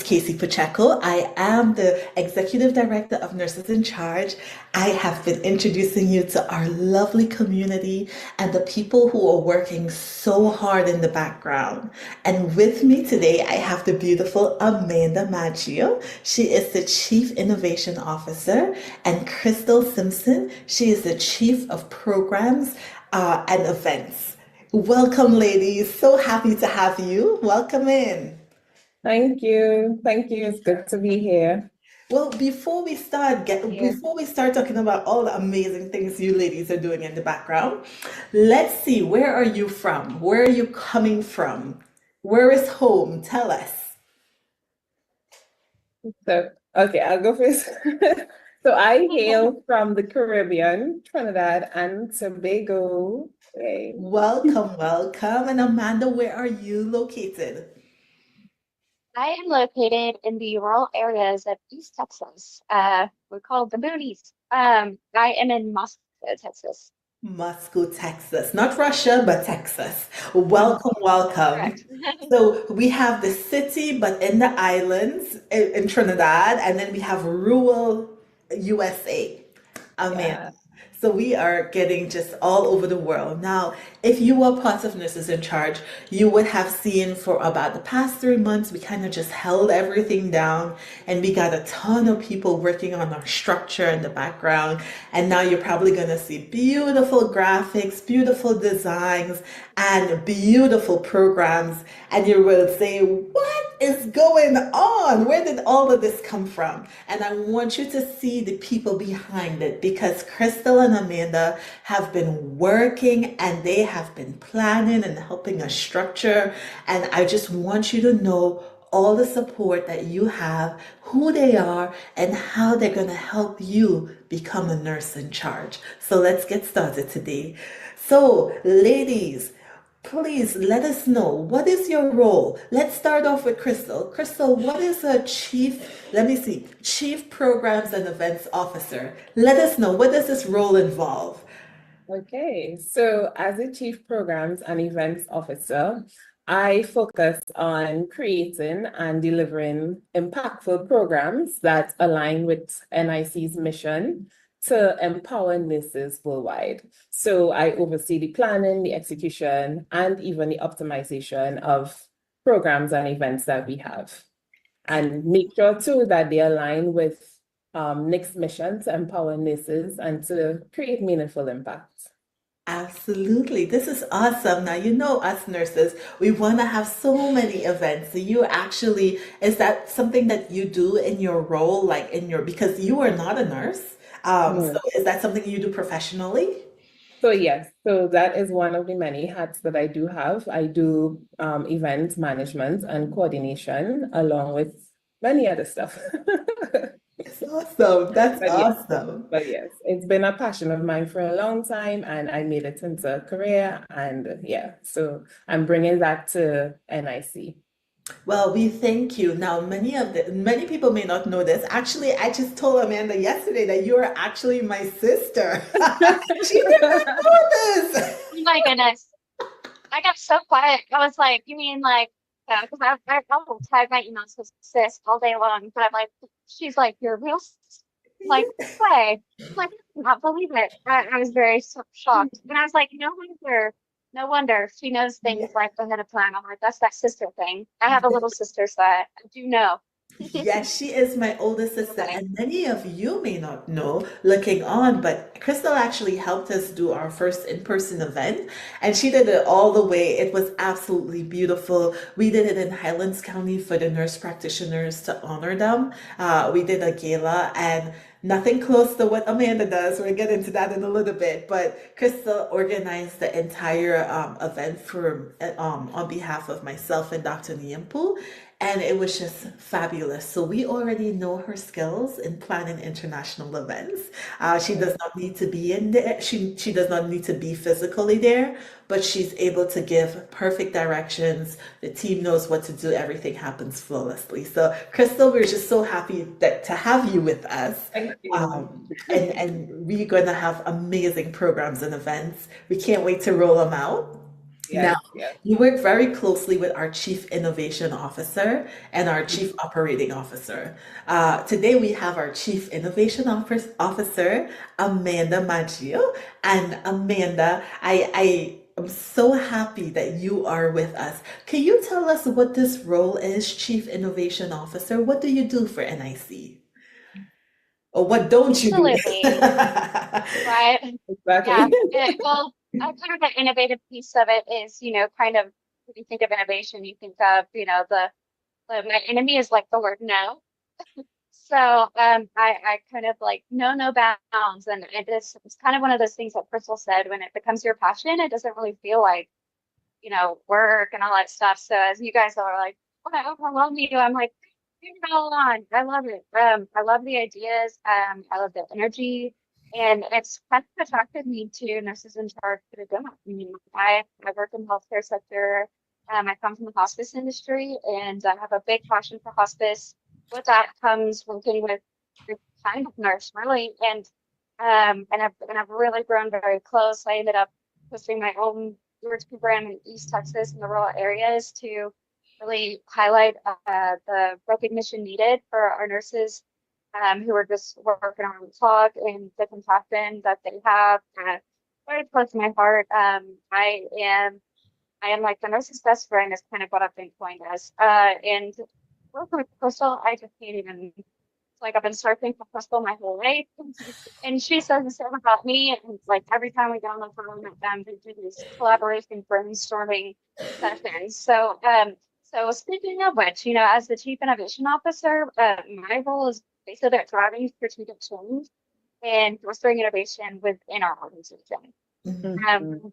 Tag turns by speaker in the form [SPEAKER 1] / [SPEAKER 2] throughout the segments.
[SPEAKER 1] is Casey Pacheco. I am the Executive Director of Nurses in Charge. I have been introducing you to our lovely community and the people who are working so hard in the background. And with me today, I have the beautiful Amanda Maggio. She is the Chief Innovation Officer, and Krystal Simpson. She is the Chief of Programs and Events. Welcome, ladies. So happy to have you. Welcome in.
[SPEAKER 2] Thank you. Thank you. It's good to be here.
[SPEAKER 1] Well, before we start talking about all the amazing things you ladies are doing in the background, let's see, where are you from? Where are you coming from? Where is home? Tell us.
[SPEAKER 2] Okay, I'll go first. So I hail from the Caribbean, Trinidad and Tobago. Hey.
[SPEAKER 1] Welcome, welcome. And Amanda, where are you located?
[SPEAKER 3] I am located in the rural areas of East Texas. We call it the boonies. I am in Moscow, Texas.
[SPEAKER 1] Moscow, Texas. Not Russia, but Texas. Welcome, welcome.
[SPEAKER 3] Correct.
[SPEAKER 1] So we have the city, but in the islands in Trinidad, and then we have rural USA. Amanda.
[SPEAKER 2] Yeah.
[SPEAKER 1] So we are getting just all over the world. Now, if you were part of Nurses in Charge, you would have seen for about the past 3 months, we kind of just held everything down and we got a ton of people working on our structure in the background. And now you're probably going to see beautiful graphics, beautiful designs, and beautiful programs. And you will say, what is going on? Where did all of this come from? And I want you to see the people behind it because Krystal and Amanda have been working and they have been planning and helping us structure. And I just want you to know all the support that you have, who they are, and how they're going to help you become a nurse in charge. So let's get started today. So, ladies, please let us know, what is your role? Let's start off with Krystal. Krystal, what is a chief programs and events officer? Let us know, what does this role involve?
[SPEAKER 2] Okay, so as a Chief Programs and Events Officer, I focus on creating and delivering impactful programs that align with NIC's mission to empower nurses worldwide. So I oversee the planning, the execution, and even the optimization of programs and events that we have, and make sure too that they align with NIC's mission to empower nurses and to create meaningful impact.
[SPEAKER 1] Absolutely. This is awesome. Now, you know, us nurses, we want to have so many events. So you actually, is that something that you do in your role, like in your, because you are not a nurse. So is that something you do professionally?
[SPEAKER 2] So yes, so that is one of the many hats that I do have. I do event management and coordination along with many other stuff.
[SPEAKER 1] It's awesome. That's
[SPEAKER 2] But yes,
[SPEAKER 1] awesome.
[SPEAKER 2] but yes, it's been a passion of mine for a long time, and I made it into a career. And yeah, so I'm bringing that to NIC.
[SPEAKER 1] Well, we thank you. Now, many people may not know this. Actually, I just told Amanda yesterday that you are actually my sister. She did not know this.
[SPEAKER 3] Oh my goodness. I got so quiet. I was like, you mean like, because I will tag my emails with sis all day long, but I'm like, she's like, you're a real sis? I'm like, way. I'm like, I cannot believe it. I was very shocked. And I was like, no wonder she knows
[SPEAKER 1] Yeah.
[SPEAKER 3] things like ahead of time. I'm like, that's that sister thing. I have a little sister, so I do know.
[SPEAKER 1] Yes, she is my older
[SPEAKER 3] So
[SPEAKER 1] sister,
[SPEAKER 3] funny.
[SPEAKER 1] and many of you may not know looking on, but Krystal actually helped us do our first in-person event, and she did it all the way. It was absolutely beautiful. We did it in Highlands County for the nurse practitioners to honor them. We did a gala, and nothing close to what Amanda does. We'll get into that in a little bit, but Krystal organized the entire event for on behalf of myself and Dr. Niampu. And it was just fabulous. So we already know her skills in planning international events. She does not need to be in there. She does not need to be physically there, but she's able to give perfect directions. The team knows what to do. Everything happens flawlessly. So Krystal, we're just so happy that to have you with us.
[SPEAKER 2] Thank you.
[SPEAKER 1] And we're going to have amazing programs and events. We can't wait to roll them out. Now,
[SPEAKER 2] yes, yes.
[SPEAKER 1] you work very closely with our Chief Innovation Officer and our Chief Operating Officer. Today, we have our Chief Innovation Officer, Amanda Maggio. And Amanda, I am so happy that you are with us. Can you tell us what this role is, Chief Innovation Officer? What do you do for NIC? Or what don't you do?
[SPEAKER 3] Absolutely. Right. Yeah.
[SPEAKER 2] Exactly.
[SPEAKER 3] Well, kind of the innovative piece of it is, kind of when you think of innovation, you think of, my enemy is like the word no. So I kind of like no bounds, and it's kind of one of those things that Krystal said, when it becomes your passion, it doesn't really feel like work and all that stuff. So as you guys are like, when I overwhelm you, I'm like, bring it all on. I love it. I love the ideas. I love the energy. And it's kind of attracted me to nurses in charge to begin with. I mean, I work in the healthcare sector. I come from the hospice industry, and I have a big passion for hospice. With that comes working with the kind of nurse, really, and I've really grown very close. I ended up hosting my own research program in East Texas in the rural areas to really highlight the recognition needed for our nurses who are just working on the clock and the compassion that they have. Very close to my heart. I am like the nurse's best friend is kind of what I've been coined as. And working with Krystal, I just can't even. It's like I've been surfing for Krystal my whole life, and she says the same about me. And like every time we get on the phone with them, they do these collaboration brainstorming sessions. So speaking of which, as the Chief Innovation Officer, my role is basically driving strategic change and fostering innovation within our organization.
[SPEAKER 1] Mhm.
[SPEAKER 2] Mhm.
[SPEAKER 3] Um,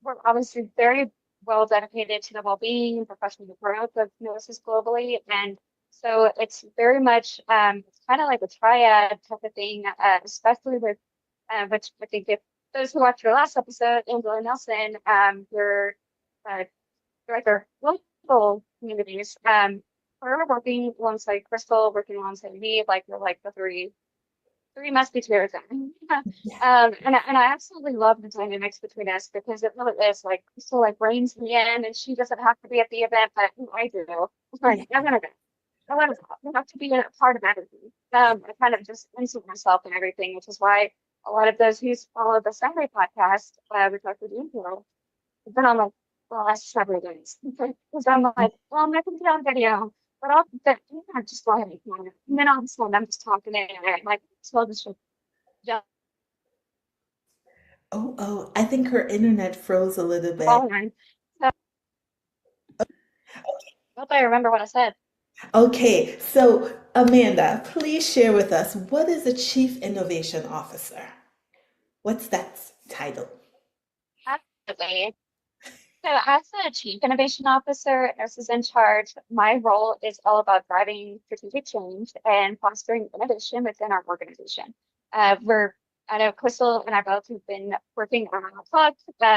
[SPEAKER 3] we're obviously very well dedicated to the well-being and professional growth of nurses globally, and so it's very much it's kind of like a triad type of thing, especially with which I think if those who watched your last episode, Angela Nelson, your uh, director of local communities, we're working alongside Krystal, working alongside me, like we're like the three musketeers. And I absolutely love the dynamics between us, because it really is like Krystal like reins me in, and she doesn't have to be at the event, but I do. Like, I'm gonna go. I have to be a part of everything. I kind of just insert myself in everything, which is why a lot of those who follow the Sunday podcast with Dr. Dean I've been on like the last several days. Because I'm like, well, I'm not going to be on video, but I'm just go ahead and comment. And then all of a sudden, I'm just talking in it. Like, so this should jump
[SPEAKER 1] Oh, I think her internet froze a little bit.
[SPEAKER 3] on. So I hope I remember what I said.
[SPEAKER 1] Okay, so Amanda, please share with us, what is a Chief Innovation Officer? What's that title?
[SPEAKER 3] Absolutely. So, as the Chief Innovation Officer, Nurses in Charge, my role is all about driving strategic change and fostering innovation within our organization. I know Krystal and I both have been working on our talk.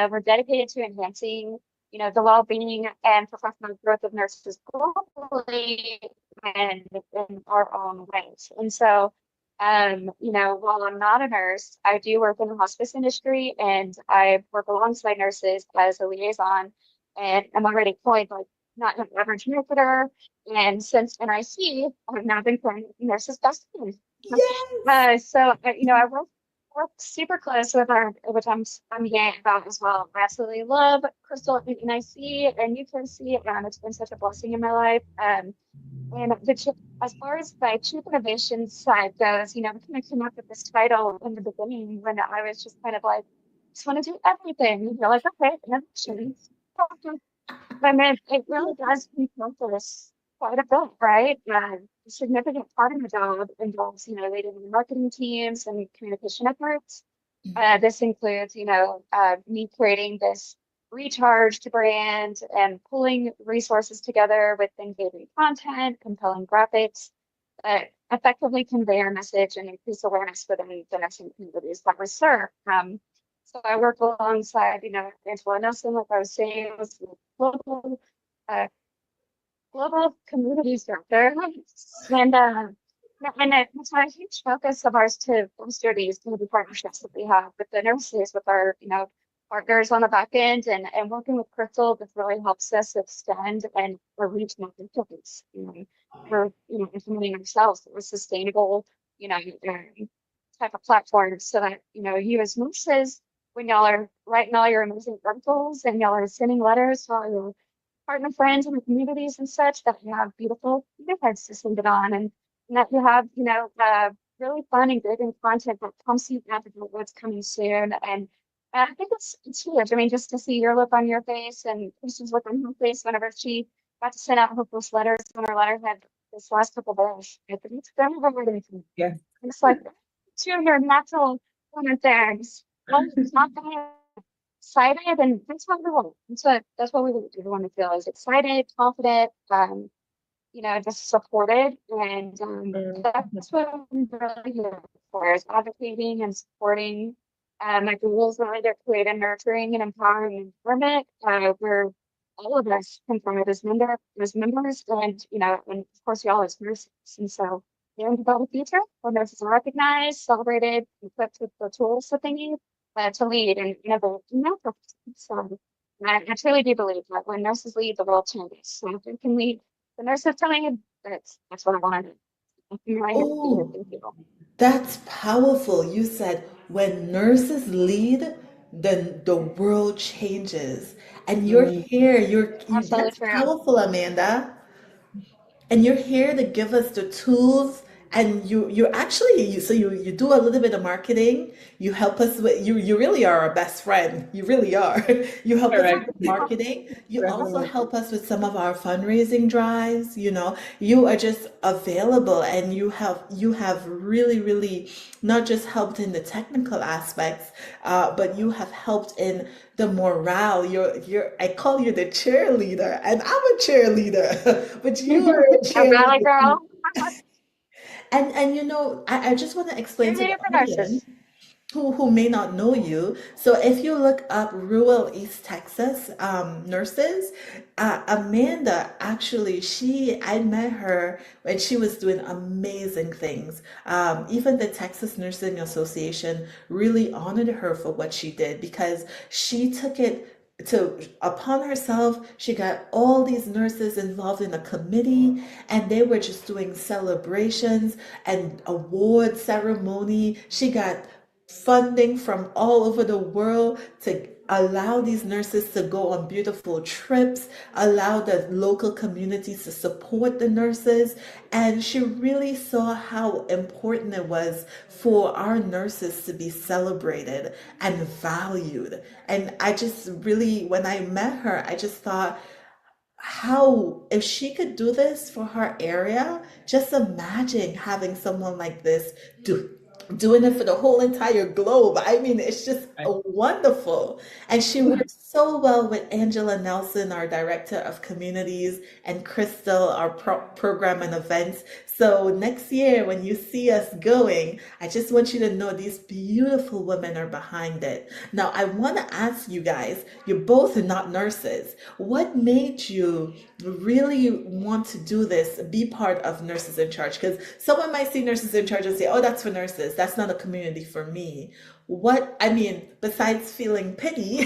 [SPEAKER 3] We're dedicated to enhancing, the well-being and professional growth of nurses globally and in our own ways. And so, while I'm not a nurse, I do work in the hospice industry, and I work alongside nurses as a liaison. And I'm already employed like not an average marketer. And since NIC, I've now been playing nurses best friend.
[SPEAKER 1] Yes.
[SPEAKER 3] I work super close with our, which I'm yay about as well. I absolutely love Krystal and NIC, and you can see it, and it's been such a blessing in my life. And as far as the chief innovation side goes, we kind of came up with this title in the beginning when I was just kind of like, just want to do everything. You're like, okay, innovation. And then it really does encompass quite a bit, right? A significant part of the job involves, leading the marketing teams and communication efforts. This includes, me creating this recharged brand and pulling resources together with engaging content, compelling graphics that effectively convey our message and increase awareness within the nursing communities that we serve. So I work alongside, Angela Nelson, like I was saying, was the uh, global communities director, and it's a huge focus of ours to foster these community partnerships that we have with the nurses, with our, partners on the back end, and working with Krystal, this really helps us extend and our reach more influence. We're implementing ourselves with sustainable, type of platforms so that you as nurses, when y'all are writing all your amazing articles and y'all are sending letters to all your partner friends in the communities and such, that you have beautiful heads to send it on, and that you have really fun and good and content that comes to you after what's coming soon. And I think it's huge. I mean, just to see your look on your face and Kristen's look on her face whenever she got to send out her first letters when her letter had this last couple of days. I think it's very rewarding.
[SPEAKER 2] Yeah.
[SPEAKER 3] And it's like to your natural comment there. Just not excited, and that's what we want. That's what we want everyone to feel is excited, confident, just supported, and that's what I'm really here for, is advocating and supporting. My goals are to create a nurturing and empowering environment where all of us can from it as members, and and of course y'all as nurses. And so in the future, when nurses are recognized, celebrated, equipped with the tools that they need to lead and innovate in their profession. So I truly do believe that when nurses lead, the world changes. So if we can lead the nurses telling it, that's what I want to do.
[SPEAKER 1] Oh,
[SPEAKER 3] Thank you.
[SPEAKER 1] that's powerful. You said when nurses lead, then the world changes. And you're here,
[SPEAKER 3] Absolutely
[SPEAKER 1] that's
[SPEAKER 3] true.
[SPEAKER 1] powerful, Amanda. And you're here to give us the tools, and you actually you do a little bit of marketing. You help us with, you really are our best friend. You really are. You help us
[SPEAKER 2] Correct.
[SPEAKER 1] with marketing. You also
[SPEAKER 2] Definitely.
[SPEAKER 1] help us with some of our fundraising drives. You are just available, and you have really not just helped in the technical aspects, but you have helped in the morale. I call you the cheerleader, and I'm a cheerleader, but you are a
[SPEAKER 3] A rally
[SPEAKER 1] cheerleader.
[SPEAKER 3] girl.
[SPEAKER 1] And I just want to explain
[SPEAKER 3] You're
[SPEAKER 1] to the
[SPEAKER 3] there for
[SPEAKER 1] audience
[SPEAKER 3] nurses.
[SPEAKER 1] who may not know you. So if you look up rural East Texas nurses, Amanda, actually, I met her when she was doing amazing things. Even the Texas Nursing Association really honored her for what she did, because she took it upon herself. She got all these nurses involved in a committee, and they were just doing celebrations and award ceremony. She got funding from all over the world to allow these nurses to go on beautiful trips, allow the local communities to support the nurses. And she really saw how important it was for our nurses to be celebrated and valued. And I just really, when I met her, I just thought, how, if she could do this for her area, just imagine having someone like this doing it for the whole entire globe. I mean, it's just
[SPEAKER 2] Right.
[SPEAKER 1] wonderful. And she works so well with Angela Nelson, our director of communities, and Krystal, our program and events. So next year, when you see us going, I just want you to know these beautiful women are behind it. Now, I want to ask you guys, you're both not nurses. What made you really want to do this, be part of Nurses in Charge? Because someone might see Nurses in Charge and say, oh, that's for nurses. That's not a community for me. Besides feeling pity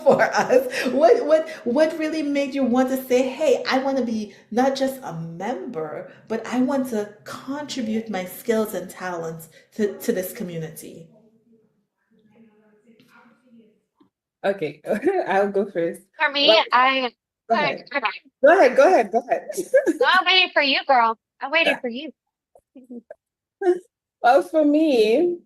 [SPEAKER 1] for us, what really made you want to say, hey, I want to be not just a member, but I want to contribute my skills and talents to this community?
[SPEAKER 2] Okay, I'll go first.
[SPEAKER 3] For me,
[SPEAKER 2] Well, go ahead.
[SPEAKER 3] okay.
[SPEAKER 2] Go ahead.
[SPEAKER 3] No, I'm waiting for you, girl. I'm waiting for you.
[SPEAKER 2] Well, for me,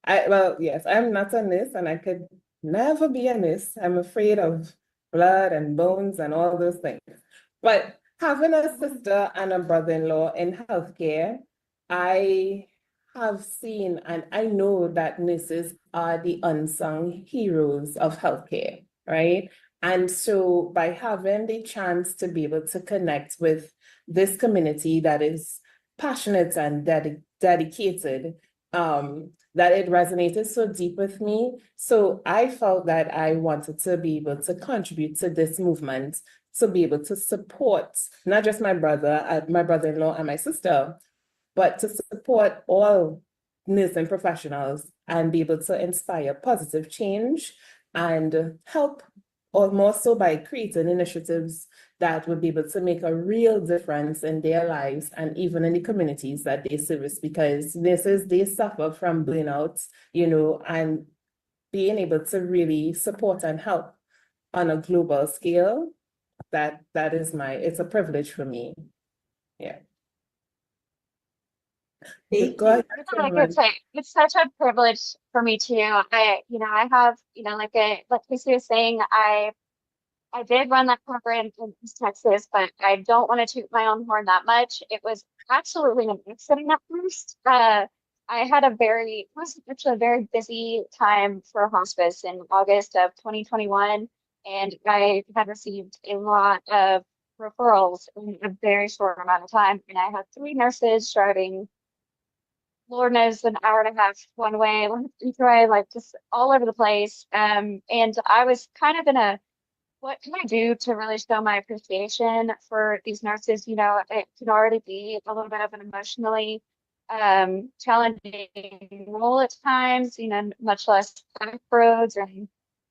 [SPEAKER 2] yes, I'm not a nurse, and I could never be a nurse. I'm afraid of blood and bones and all those things. But having a sister and a brother-in-law in healthcare, I have seen and I know that nurses are the unsung heroes of healthcare, right? And so by having the chance to be able to connect with this community that is passionate and dedicated, that it resonated so deep with me. So I felt that I wanted to be able to contribute to this movement, to be able to support not just my brother-in-law and my sister, but to support all nursing professionals and be able to inspire positive change and help, or more so by creating initiatives that would be able to make a real difference in their lives and even in the communities that they service, because they suffer from burnout, and being able to really support and help on a global scale, it's a privilege for me. Yeah.
[SPEAKER 1] Thank
[SPEAKER 2] Go
[SPEAKER 1] you.
[SPEAKER 2] ahead,
[SPEAKER 3] I feel like
[SPEAKER 2] Simran.
[SPEAKER 3] it's such a privilege for me too. I have, like Casey was saying, I did run that corporate in East Texas, but I don't want to toot my own horn that much. It was absolutely an accident at first. It was actually a very busy time for hospice in August of 2021, and I had received a lot of referrals in a very short amount of time. And I had three nurses driving, Lord knows, an hour and a half one way, each way, like just all over the place. And I was kind of in a, what can I do to really show my appreciation for these nurses? It can already be a little bit of an emotionally challenging role at times, much less back roads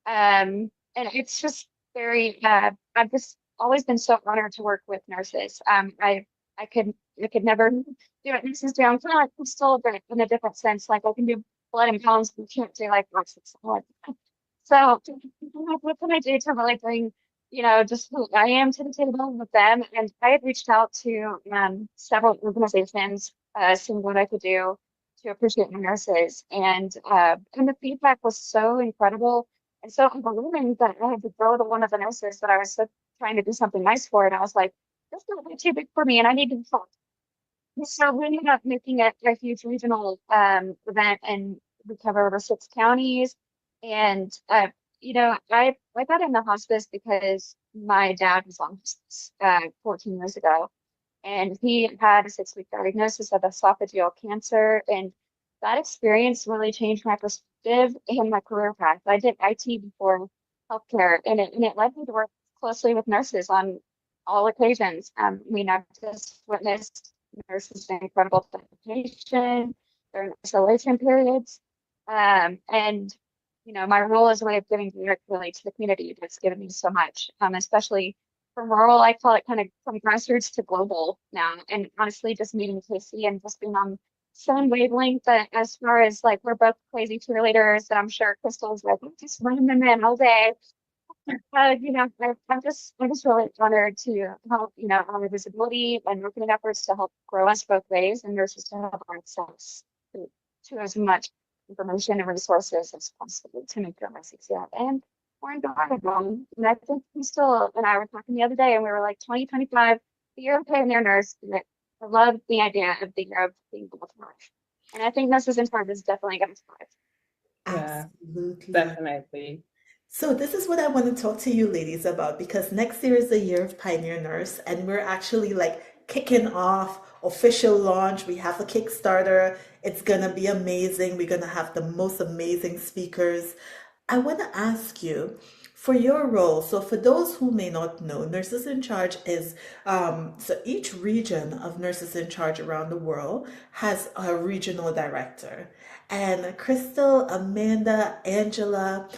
[SPEAKER 3] and it's just very I've just always been so honored to work with nurses. I could never do what nurses do. I'm kind of like Crystal, but in a different sense. Like I can do blood and pounds, but can't do like nurses. So what can I do to really bring, just who I am to the table with them? And I had reached out to several organizations, seeing what I could do to appreciate my nurses. And the feedback was so incredible and so overwhelming that I had to go to one of the nurses that I was so trying to do something nice for. And I was like, this is not too big for me and I need to help. So we ended up making it a huge regional event, and we cover over 6 counties. And I got into hospice because my dad was on hospice 14 years ago, and he had a 6-week diagnosis of esophageal cancer. And that experience really changed my perspective and my career path. I did IT before healthcare, and it led me to work closely with nurses on all occasions. I've just witnessed nurses do incredible dedication during isolation periods. And my role is a way of giving back really to the community that's given me so much, especially from rural. I call it kind of from grassroots to global now. And honestly, just meeting Casey and just being on same wavelength. But as far as like, we're both crazy cheerleaders, and I'm sure Crystal's like, "I'm just running them in all day." I'm just really honored to help, our visibility and marketing efforts to help grow us both ways, and nurses to have access to as much information and resources as possible to make their message out and more enjoyable. And I think Crystal and I were talking the other day, and we were like, 2025, the year of pioneer nurse. And I love the idea of the year of being able to thrive. And I think nurses in charge is definitely going to thrive.
[SPEAKER 2] Yeah,
[SPEAKER 1] Absolutely.
[SPEAKER 2] definitely.
[SPEAKER 1] So this is what I want to talk to you ladies about, because next year is the year of Pioneer Nurse, and we're actually like kicking off official launch. We have a Kickstarter. It's gonna be amazing. We're gonna have the most amazing speakers. I want to ask you for your role. So for those who may not know, Nurses in Charge is so each region of Nurses in Charge around the world has a regional director. And Crystal, Amanda, Angela,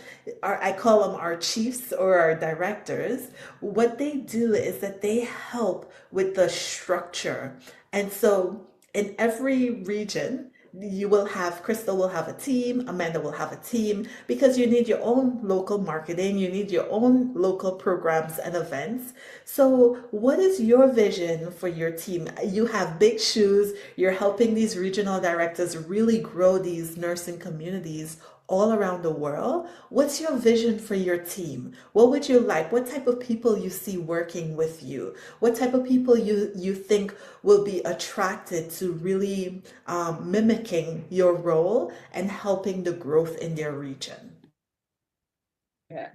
[SPEAKER 1] I call them our chiefs or our directors. What they do is that they help with the structure. And so in every region, you will have, Crystal will have a team, Amanda will have a team, because you need your own local marketing, you need your own local programs and events. So, what is your vision for your team? You have big shoes, you're helping these regional directors really grow these nursing communities all around the world. What's your vision for your team? What would you like? What type of people you see working with you? What type of people you think will be attracted to really mimicking your role and helping the growth in their region?
[SPEAKER 2] Yeah,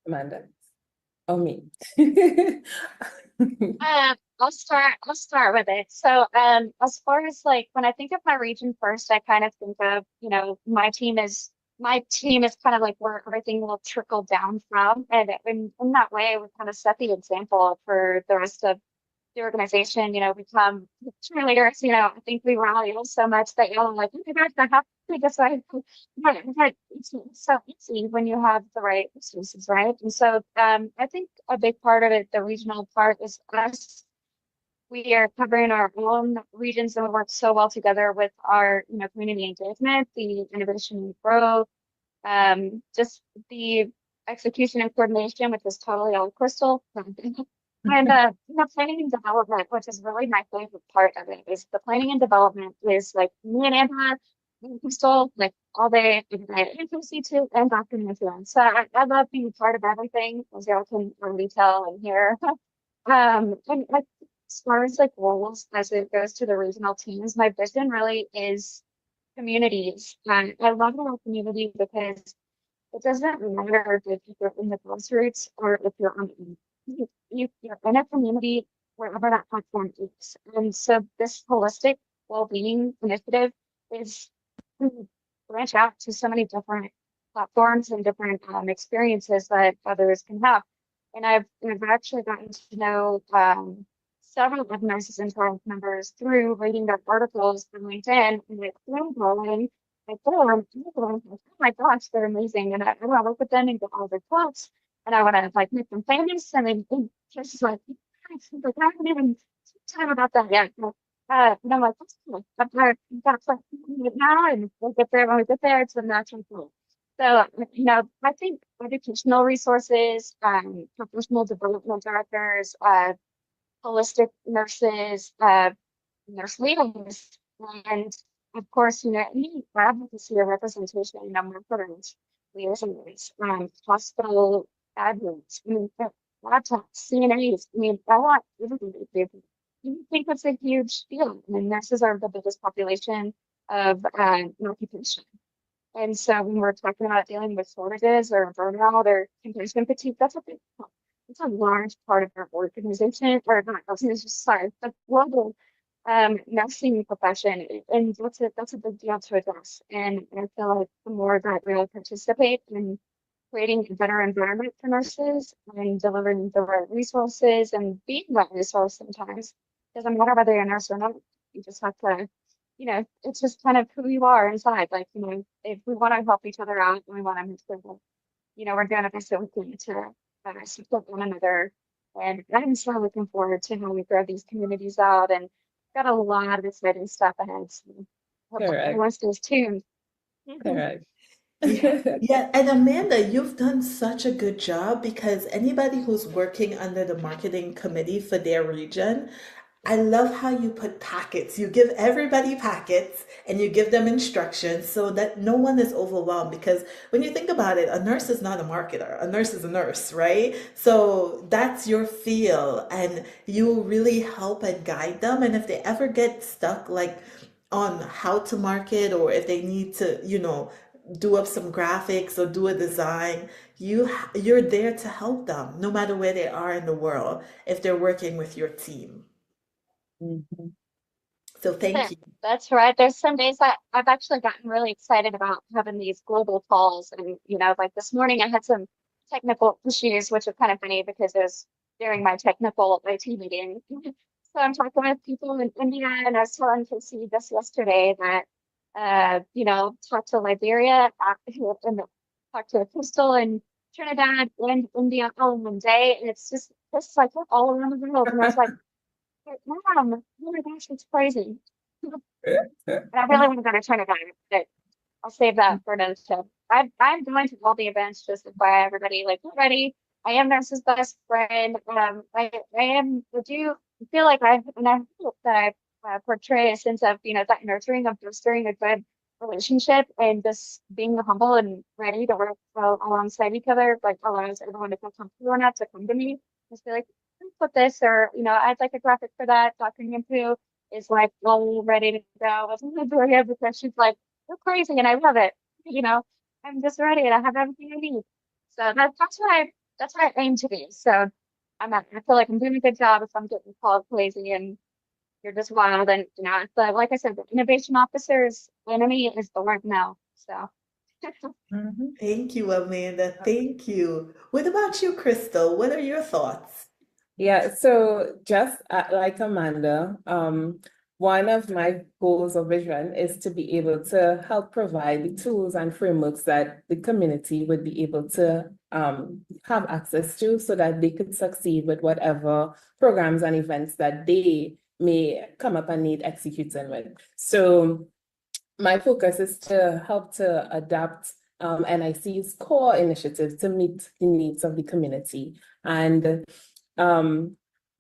[SPEAKER 2] Amanda. Oh, me.
[SPEAKER 3] I'll start with it. So, as far as like when I think of my region first, I kind of think of, my team is kind of like where everything will trickle down from. And in that way, we kind of set the example for the rest of the organization, become cheerleaders. I think we rally so much that y'all are like, oh my gosh, I have That's why, but it's so easy when you have the right resources, right? And so, I think a big part of it, the regional part, is us. We are covering our own regions and we work so well together with our, community engagement, the innovation and growth, just the execution and coordination, which is totally all Krystal. And planning and development, which is really my favorite part of it, is the planning and development is like me and Amber and Krystal, like all day, every day, and C2 and Dr. Nancy. So I love being part of everything, as y'all can really tell and hear. And like, as far as like roles as it goes to the regional teams, my vision really is communities. I love our community because it doesn't matter if you're in the grassroots or if you're on you're in a community wherever that platform is. And so this holistic well-being initiative is to branch out to so many different platforms and different experiences that others can have. And I've actually gotten to know several of Nurses in Charge members through reading their articles on LinkedIn and like going like, oh my gosh, they're amazing. And I want to work with them and get all their quotes. And I want to like make them famous. And then just like, I haven't even time about that yet. But, and I'm like, that's cool. That's like now, and we'll get there when we get there. It's a natural flow. So, I think educational resources, professional development directors, holistic nurses, nurse leaders, and of course, any advocacy or representation, marketers, liaisons, hospital admins, I mean, lab techs, CNAs. I mean, I want everybody to be. I think that's a huge deal. I mean, nurses are the biggest population of occupation. And so when we're talking about dealing with shortages or burnout or compassion fatigue, that's it's a large part of our organization, or not organization, sorry, the global nursing profession. And that's a big deal to address. And I feel like the more that we all participate in creating a better environment for nurses and delivering the right resources and being that resource sometimes, doesn't matter whether you're a nurse or not, you just have to it's just kind of who you are inside. Like, if we want to help each other out and we want to make sure that, we're doing the best that we can to support one another. And I'm so looking forward to how we grow these communities out and got a lot of exciting stuff ahead. So hope
[SPEAKER 2] Correct.
[SPEAKER 3] everyone stays tuned.
[SPEAKER 2] Correct.
[SPEAKER 1] Yeah, and Amanda, you've done such a good job because anybody who's working under the marketing committee for their region, I love how you put packets. You give everybody packets and you give them instructions so that no one is overwhelmed. Because when you think about it, a nurse is not a marketer. A nurse is a nurse, right? So that's your feel, and you really help and guide them. And if they ever get stuck, like on how to market, or if they need to, do up some graphics or do a design, you're there to help them, no matter where they are in the world, if they're working with your team.
[SPEAKER 2] Mhm.
[SPEAKER 1] So thank you.
[SPEAKER 3] That's right. There's some days that I've actually gotten really excited about having these global calls. And, like this morning I had some technical issues, which are kind of funny because it was during my technical IT meeting. So I'm talking with people in India, and I was telling Casey this yesterday that, talked to Liberia, and talked to Crystal and Trinidad and India all in one day. And it's just like all around the world. And I was like, Mom, oh my gosh, it's crazy. And I really want to go to Trinidad, but I'll save that for another show. I'm going to all the events just to buy everybody like get ready. I am Nurse's best friend. I do feel like I hope that I portray a sense of, that nurturing of fostering a good relationship and just being humble and ready to work well alongside each other, like allows everyone to feel comfortable enough to come to me. Just be like, put this, or I'd like a graphic for that. Dr. Nymphu is like all ready to go. Wasn't the majority because she's like, you're crazy and I love it. I'm just ready and I have everything I need. So that's what I aim to be. So I feel like I'm doing a good job if I'm getting called crazy and you're just wild. And but like I said, the innovation officer's enemy is the word no. So
[SPEAKER 2] Mhm.
[SPEAKER 1] Thank you, Amanda. Thank you. What about you, Crystal? What are your thoughts?
[SPEAKER 2] Yeah, so just like Amanda, one of my goals or vision is to be able to help provide the tools and frameworks that the community would be able to have access to so that they could succeed with whatever programs and events that they may come up and need executing with. So my focus is to help to adapt NIC's core initiatives to meet the needs of the community. And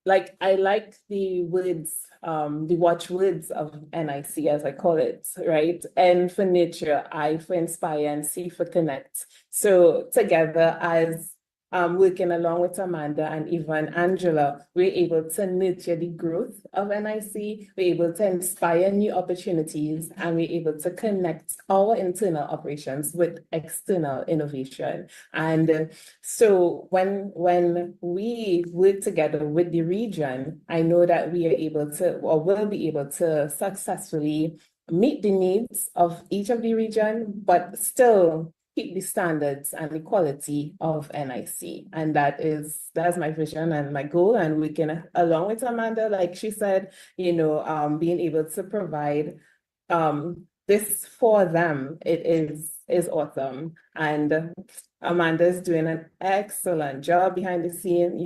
[SPEAKER 2] like I like the words, the watchwords of NIC, as I call it, right? N for nature, I for inspire, and C for connect. So together as working along with Amanda and Eva and Angela, we're able to nurture the growth of NIC, we're able to inspire new opportunities, and we're able to connect our internal operations with external innovation. And so when we work together with the region, I know that we are able to, or will be able to successfully meet the needs of each of the region, but still keep the standards and the quality of NIC. And that's my vision and my goal. And we can, along with Amanda, like she said, being able to provide this for them, it is awesome. And Amanda's doing an excellent job behind the scene,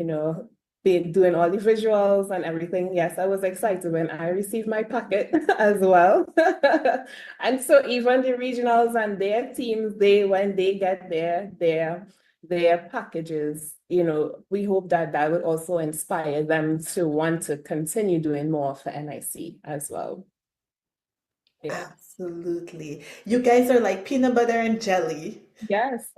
[SPEAKER 2] doing all the visuals and everything. Yes, I was excited when I received my packet as well. And so even the regionals and their teams, when they get their packages, we hope that will also inspire them to want to continue doing more for NIC as well. Yeah.
[SPEAKER 1] Absolutely. You guys are like peanut butter and jelly.
[SPEAKER 2] Yes.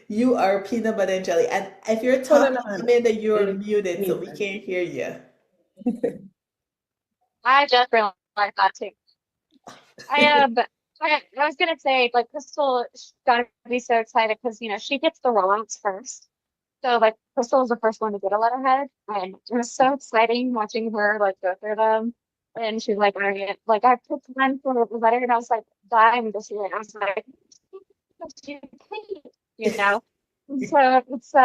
[SPEAKER 1] You are peanut butter and jelly. And if you're
[SPEAKER 2] Hold
[SPEAKER 1] talking,
[SPEAKER 2] on.
[SPEAKER 1] Amanda, you're
[SPEAKER 2] It
[SPEAKER 1] muted, so we
[SPEAKER 2] needs
[SPEAKER 1] can't hear you.
[SPEAKER 3] I just realized that too. But I was gonna say, like, Krystal, she's gotta be so excited because she gets the rollouts first. So like Krystal was the first one to get a letterhead, and it was so exciting watching her like go through them. And she's like, I picked one for the letter, and I was like dying to see it. I was like, "You please," you know. And so it's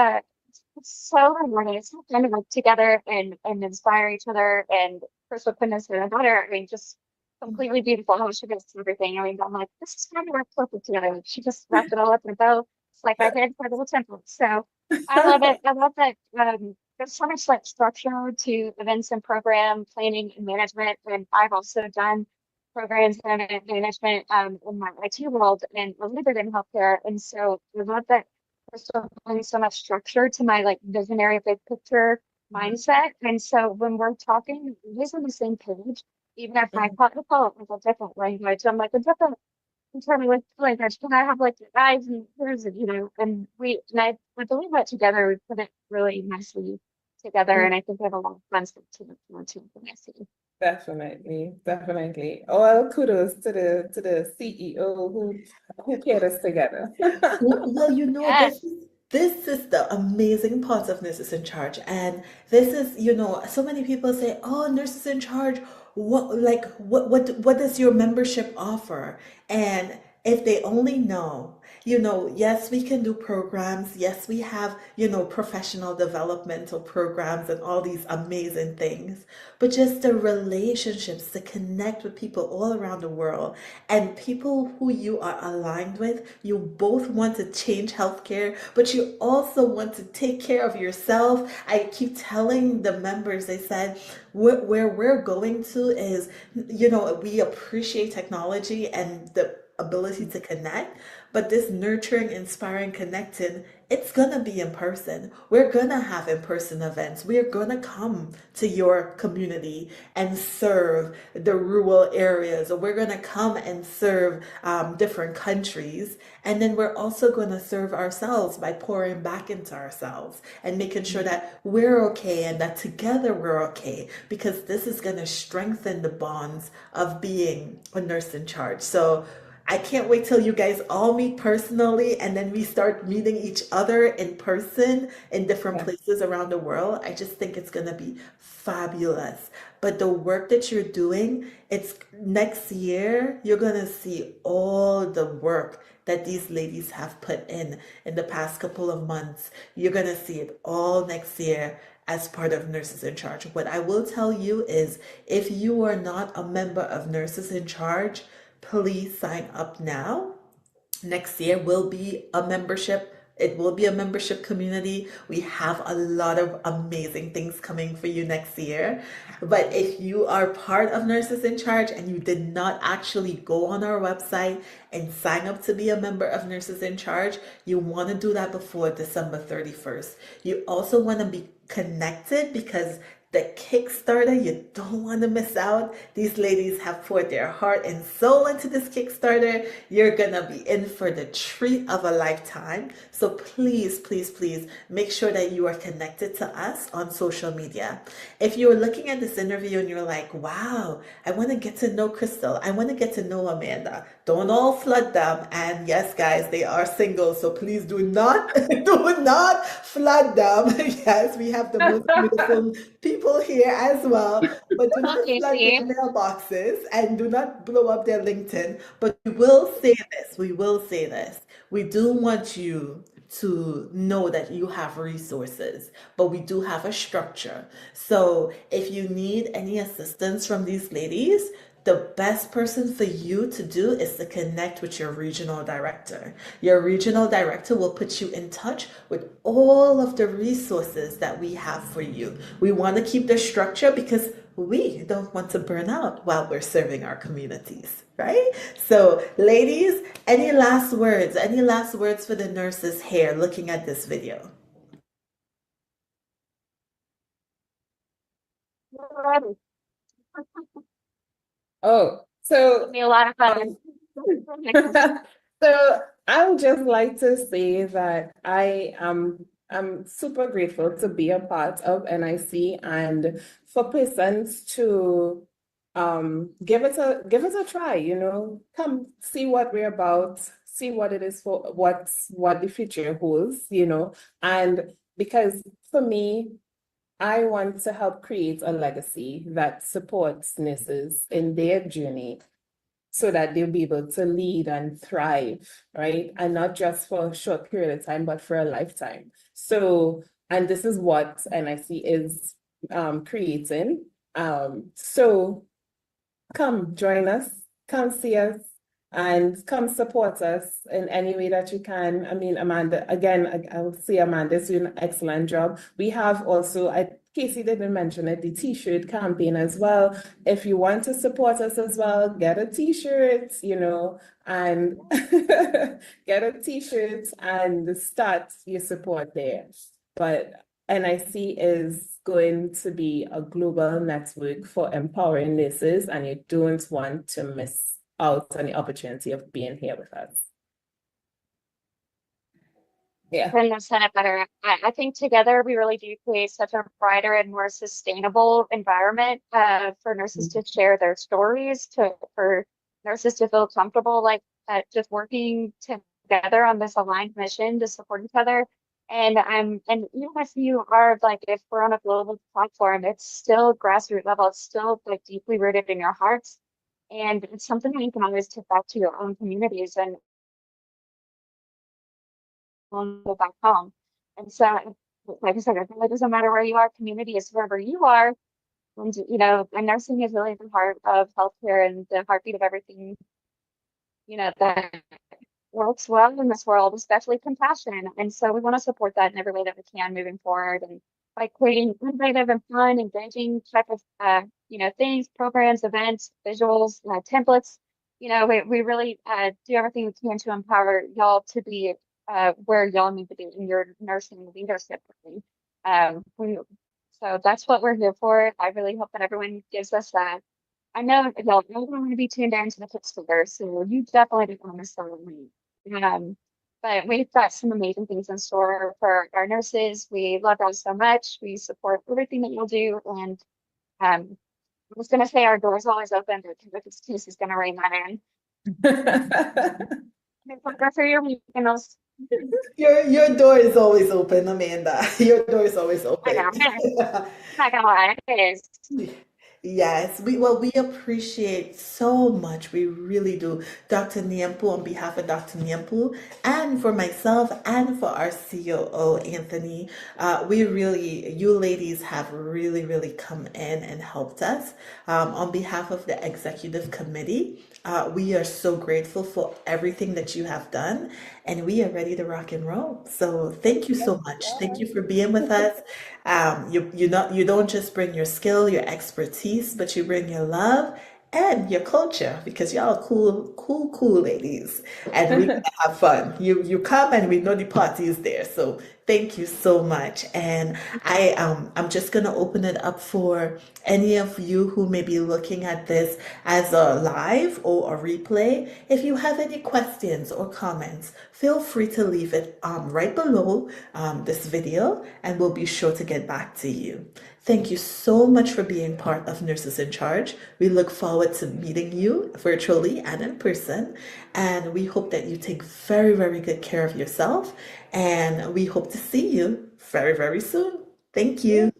[SPEAKER 3] so rewarding. It's so fun to work together and inspire each other. And Krystal putting us in a daughter, I mean, just completely beautiful how she does everything. I mean, I'm like, this is kind of work perfect together. She just wrapped it all up in a bow. It's like I did for the little temple. So I love it. I love that there's so much like structure to events and program planning and management. And I've also done programs and event management in my IT world and a little bit in healthcare. And so I love that there's still bringing so much structure to my like visionary big picture mindset. And so when we're talking, we're on the same page, even if I call it like a different language. I'm like a different internal with language. Can I have like the eyes and ears and I believe that together we put it really nicely together, and I think we have a lot of fun stuff to look forward to when I see.
[SPEAKER 2] Definitely, definitely. Well, kudos to the CEO who paired us together.
[SPEAKER 1] Well,
[SPEAKER 3] Yes.
[SPEAKER 1] this is the amazing part of Nurses in Charge. And this is, so many people say, "Oh, Nurses in Charge, what does your membership offer?" And if they only know, yes, we can do programs. Yes, we have, professional developmental programs and all these amazing things. But just the relationships to connect with people all around the world and people who you are aligned with. You both want to change healthcare, but you also want to take care of yourself. I keep telling the members, they said, where we're going to is, we appreciate technology and the ability to connect, but this nurturing, inspiring, connecting, it's gonna be in person. We're gonna have in-person events. We're gonna come to your community and serve the rural areas, or we're gonna come and serve different countries. And then we're also gonna serve ourselves by pouring back into ourselves and making sure that we're okay and that together we're okay, because this is gonna strengthen the bonds of being a nurse in charge. So I can't wait till you guys all meet personally and then we start meeting each other in person in different
[SPEAKER 2] Yeah.
[SPEAKER 1] places around the world. I just think it's going to be fabulous. But the work that you're doing, it's next year, you're going to see all the work that these ladies have put in the past couple of months. You're going to see it all next year. as part of Nurses in Charge. What I will tell you is if you are not a member of Nurses in Charge, please sign up now. Next year will be a membership. It will be a membership community. We have a lot of amazing things coming for you next year. But if you are part of Nurses in Charge and you did not actually go on our website and sign up to be a member of Nurses in Charge, you want to do that before December 31st. You also want to be connected because the Kickstarter, you don't want to miss out. These ladies have poured their heart and soul into this Kickstarter. You're going to be in for the treat of a lifetime. So please, please, please make sure that you are connected to us on social media. If you're looking at this interview and you're like, wow, I want to get to know Krystal. I want to get to know Amanda. Don't all flood them. And yes, guys, they are single. So please do not, do not flood them. Yes, we have the most beautiful people here as well, but do not flood their mailboxes and do not blow up their LinkedIn. But we will say this, we do want you to know that you have resources, but we do have a structure. So if you need any assistance from these ladies, the best person for you to do is to connect with your regional director. Your regional director will put you in touch with all of the resources that we have for you. We want to keep the structure because we don't want to burn out while we're serving our communities, right? So, ladies, any last words? Any last words for the nurses here looking at this video?
[SPEAKER 2] Oh, so
[SPEAKER 3] It'll be a lot of fun.
[SPEAKER 2] so I would just like to say that I'm super grateful to be a part of NIC and for persons to give it a try, come see what we're about, see what it is for what the future holds, and because for me, I want to help create a legacy that supports nurses in their journey so that they'll be able to lead and thrive, right? And not just for a short period of time, but for a lifetime. So, and this is what NIC is creating. So come join us, come see us, and come support us in any way that you can. I mean, Amanda, again, I will say Amanda's doing an excellent job. We have also, Casey didn't mention it, the t-shirt campaign as well. If you want to support us as well, get a t-shirt, and get a t-shirt and start your support there. But NIC is going to be a global network for empowering nurses, and you don't want to miss out on the opportunity of being here with us. Yeah.
[SPEAKER 3] Couldn't have said it better. I think together we really do create such a brighter and more sustainable environment for nurses to share their stories, for nurses to feel comfortable just working together on this aligned mission to support each other. And even if you are if we're on a global platform, it's still grassroots level, it's still deeply rooted in your hearts. And it's something that you can always take back to your own communities and go back home. And so, like I said, it really doesn't matter where you are, community is wherever you are. And, and nursing is really the heart of healthcare and the heartbeat of everything, that works well in this world, especially compassion. And so we want to support that in every way that we can moving forward. And by creating innovative and fun, engaging type of, things, programs, events, visuals, templates, we really do everything we can to empower y'all to be where y'all need to be in your nursing leadership. So that's what we're here for. I really hope that everyone gives us that. I know y'all don't want to be tuned in to the Kickstarter, so you definitely don't want to miss out. But we've got some amazing things in store for our nurses. We love y'all so much. We support everything that you'll do. And I was going to say our door is always open, but this piece is going to ring that in. Go through your weekends.
[SPEAKER 1] Your door is always open, Amanda. Your door is always open.
[SPEAKER 3] I know. I'm not gonna lie, it is.
[SPEAKER 1] Yes, we appreciate so much. We really do. Dr. Niampu, on behalf of Dr. Niampu, and for myself and for our COO, Anthony, we really, you ladies have really, really come in and helped us. On behalf of the executive committee, we are so grateful for everything that you have done, and we are ready to rock and roll. So thank you
[SPEAKER 2] Yes,
[SPEAKER 1] so much. Thank you
[SPEAKER 2] yes.
[SPEAKER 1] for being with us. You don't just bring your skill, your expertise, but you bring your love and your culture because y'all are cool, cool, cool ladies, and we gonna have fun. You come and we know the party is there. So thank you so much. And I'm just gonna open it up for any of you who may be looking at this as a live or a replay. If you have any questions or comments, feel free to leave it right below this video, and we'll be sure to get back to you. Thank you so much for being part of Nurses in Charge. We look forward to meeting you virtually and in person, and we hope that you take very, very good care of yourself, and we hope to see you very, very soon. Thank you.